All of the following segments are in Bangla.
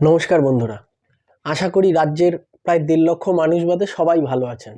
নমস্কার বন্ধুরা, আশা করি রাজ্যের প্রায় 1.5 লক্ষ মানুষ বাদে সবাই ভালো আছেন।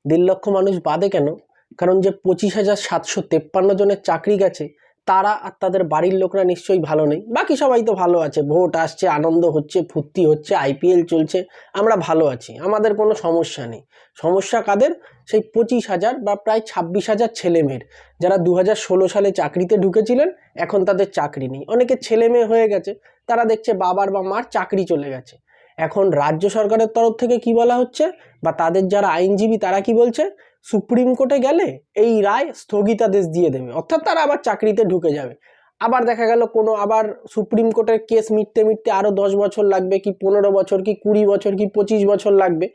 1.5 লক্ষ মানুষ বাদে কেন? কারণ যে 25,753 জনের চাকরি গেছে তারা আর তাদের বাড়ির লোকরা নিশ্চয়ই ভালো নেই। বাকি সবাই তো ভালো আছে, ভোট আসছে, আনন্দ হচ্ছে, ফুর্তি হচ্ছে, IPL চলছে, আমরা ভালো আছি, আমাদের কোনো সমস্যা নেই। সমস্যা কাদের? সেই 25,000 বা প্রায় 26,000 ছেলেমেয়ের, যারা 2016 সালে চাকরিতে ঢুকেছিলেন, এখন তাদের চাকরি নেই। অনেকে ছেলে মেয়ে হয়ে গেছে, তারা দেখছে বাবার বা মার চাকরি চলে গেছে। এখন রাজ্য সরকারের তরফ থেকে কি বলা হচ্ছে, বা তাদের যারা আইনজীবী তারা কি বলছে, সুপ্রিম কোর্টে গেলে এই রায় স্থগিতাদেশ দিয়ে দেবে, অর্থাৎ তারা আবার চাকরিতে ঢুকে যাবে। আবার দেখা গেল কোনো আবার সুপ্রিম কোর্টের কেস মিটতে মিটতে আরও 10 বছর লাগবে, কি 15 বছর, কি 20 বছর, কি 25 বছর লাগবে।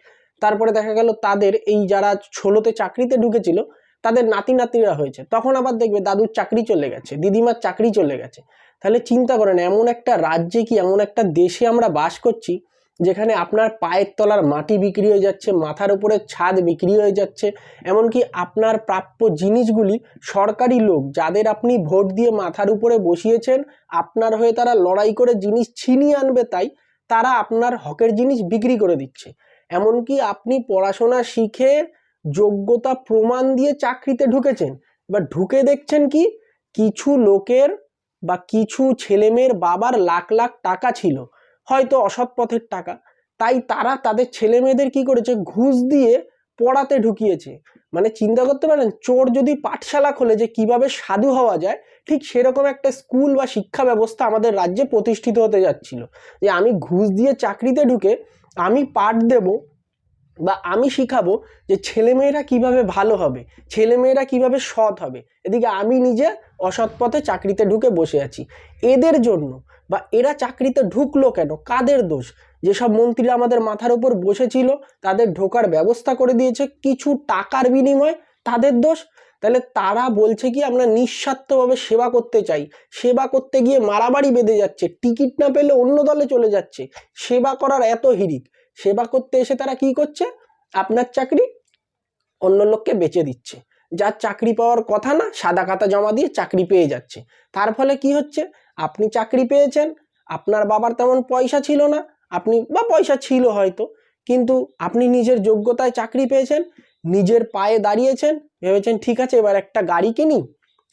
তারপরে দেখা গেল তাদের এই যারা 16তে চাকরিতে ঢুকেছিল তাদের নাতি নাতিরা হয়েছে, তখন আবার দেখবে দাদুর চাকরি চলে গেছে, দিদিমার চাকরি চলে গেছে। তাহলে চিন্তা করেন, এমন একটা রাজ্যে, কি এমন একটা দেশে আমরা বাস করছি যেখানে আপনার পায়ের তলার মাটি বিক্রি হয়ে যাচ্ছে, মাথার উপরে ছাদ বিক্রি হয়ে যাচ্ছে, এমনকি আপনার প্রাপ্য জিনিসগুলি সরকারি লোক যাদের আপনি ভোট দিয়ে মাথার উপরে বসিয়েছেন, আপনার হয়ে তারা লড়াই করে জিনিস ছিনিয়ে আনবে, তাই তারা আপনার হকের জিনিস বিক্রি করে দিচ্ছে। এমনকি আপনি পড়াশোনা শিখে যোগ্যতা প্রমাণ দিয়ে চাকরিতে ঢুকেছেন, এবার ঢুকে দেখছেন কি কিছু লোকের বা কিছু ছেলেমেয়ের বাবার লাখ লাখ টাকা ছিল, হয়তো অসৎ পথের টাকা, তাই তারা তাদের ছেলে মেয়েদের কি করেছে, ঘুষ দিয়ে পড়াতে ঢুকিয়েছে। মানে চিন্তা করতে পারেন, চোর যদি পাঠশালা খোলে যে কিভাবে সাধু হওয়া যায়, ঠিক সেরকম একটা স্কুল বা শিক্ষা ব্যবস্থা আমাদের রাজ্যে প্রতিষ্ঠিত হতে যাচ্ছিল, যে আমি ঘুষ দিয়ে চাকরিতে ঢুকে আমি পাঠ দেব বা আমি শিখাবো যে ছেলেমেয়েরা কিভাবে ভালো হবে, ছেলেমেয়েরা কিভাবে সৎ হবে। এদিকে আমি নিজে অসৎ পথে চাকরিতে ঢুকে বসে আছি। এদের জন্য, বা এরা চাকরিতে ঢুকলো কেন, কাদের দোষ? যেসব মন্ত্রীরা আমাদের মাথার উপর বসেছিল, তাদের ঢোকার ব্যবস্থা করে দিয়েছে কিছু টাকার বিনিময়ে, তাদের দোষ। তাহলে তারা বলছে কি আমরা নিঃস্বার্থভাবে সেবা করতে চাই, সেবা করতে গিয়ে মারামারি বেঁধে যাচ্ছে, টিকিট না পেলে অন্য দলে চলে যাচ্ছে। সেবা করার এত হিড়িক, সেবা করতে এসে তারা কি করছে, আপনার চাকরি অন্য লোককে বেচে দিচ্ছে। যার চাকরি পাওয়ার কথা না, সাদা খাতা জমা দিয়ে চাকরি পেয়ে যাচ্ছে। তার ফলে কি হচ্ছে, আপনি চাকরি পেয়েছেন, আপনার বাবার তেমন পয়সা ছিল না, আপনি বা পয়সা ছিল হয়তো, কিন্তু আপনি নিজের যোগ্যতায় চাকরি পেয়েছেন, নিজের পায়ে দাঁড়িয়েছেন, ভেবেছেন ঠিক আছে এবার একটা গাড়ি কিনি,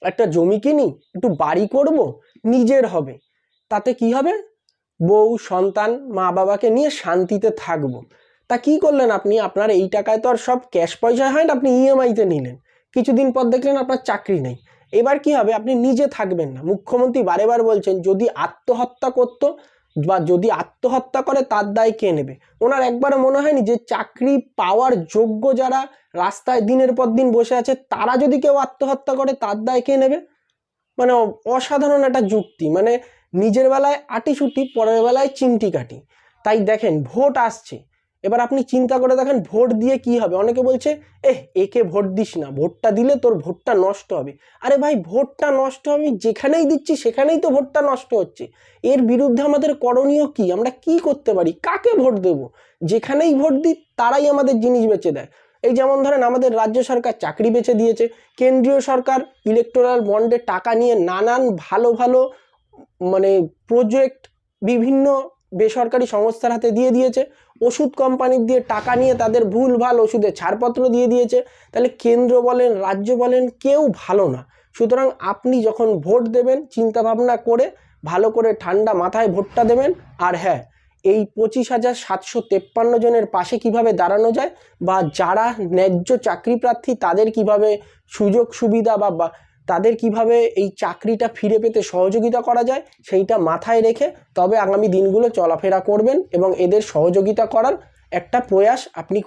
একটা জমি কিনি, একটু বাড়ি করব, নিজের হবে। তাতে কি হবে, বউ সন্তান মা বাবাকে নিয়ে শান্তিতে থাকবো। তা কি করলেন আপনি, আপনার এই টাকায় তো আর সব ক্যাশ পয়সা হয় না, আপনি ইএমআইতে নিলেন, কিছুদিন পর দেখলেন আপনার চাকরি নেই। এবার কি হবে, আপনি নিজে থাকবেন না। মুখ্যমন্ত্রী বারেবার বলছেন যদি আত্মহত্যা করতো বা যদি আত্মহত্যা করে তার দায় কে নেবে। ওনার একবারও মনে হয়নি যে চাকরি পাওয়ার যোগ্য যারা রাস্তায় দিনের পর দিন বসে আছে, তারা যদি কেউ আত্মহত্যা করে তার দায় কে নেবে? মানে অসাধারণ একটা যুক্তি, মানে নিজের বেলায় আটিসুটি, পরের বেলায় চিমটি কাটি। তাই দেখেন ভোট আসছে, এবার আপনি চিন্তা করে দেখেন ভোট দিয়ে কি হবে। অনেকে বলছে একে ভোট দিস না, ভোটটা দিলে তোর ভোটটা নষ্ট হবে। আরে ভাই, ভোটটা নষ্ট হবে যেখানেই দিচ্ছি সেখানেই তো ভোটটা নষ্ট হচ্ছে। এর বিরুদ্ধে আমাদের করণীয় কি, আমরা কি করতে পারি, কাকে ভোট দেব? যেখানেই ভোট দিই তারাই আমাদের জিনিস বেচে দেয়। এই যেমন ধরেন আমাদের রাজ্য সরকার চাকরি বেচে দিয়েছে, কেন্দ্রীয় সরকার ইলেকটোরাল বন্ডে টাকা নিয়ে নানান ভালো ভালো মানে প্রজেক্ট বিভিন্ন বেসরকারি সংস্থার হাতে দিয়ে দিয়েছে, ওষুধ কোম্পানির দিয়ে টাকা নিয়ে তাদের ভুলভাল ওষুধে ছাড়পত্র দিয়ে দিয়েছে। তাহলে কেন্দ্র বলেন রাজ্য বলেন কেউ ভালো না। সুতরাং আপনি যখন ভোট দেবেন চিন্তা ভাবনা করে ভালো করে ঠান্ডা মাথায় ভোটটা দেবেন। আর হ্যাঁ, এই 25,753 জনের পাশে কিভাবে দাঁড়ানো যায়, বা যারা ন্যায্য চাকরি প্রার্থী তাদের কিভাবে সুযোগ সুবিধা বা তাদের কিভাবে এই চাকরিটা ফিরে পেতে সহযোগিতা করা যায়, সেইটা মাথায় রেখে তবে আগামী দিনগুলো চলাফেরা করবেন এবং এদের সহযোগিতা করার একটা প্রয়াস আপনি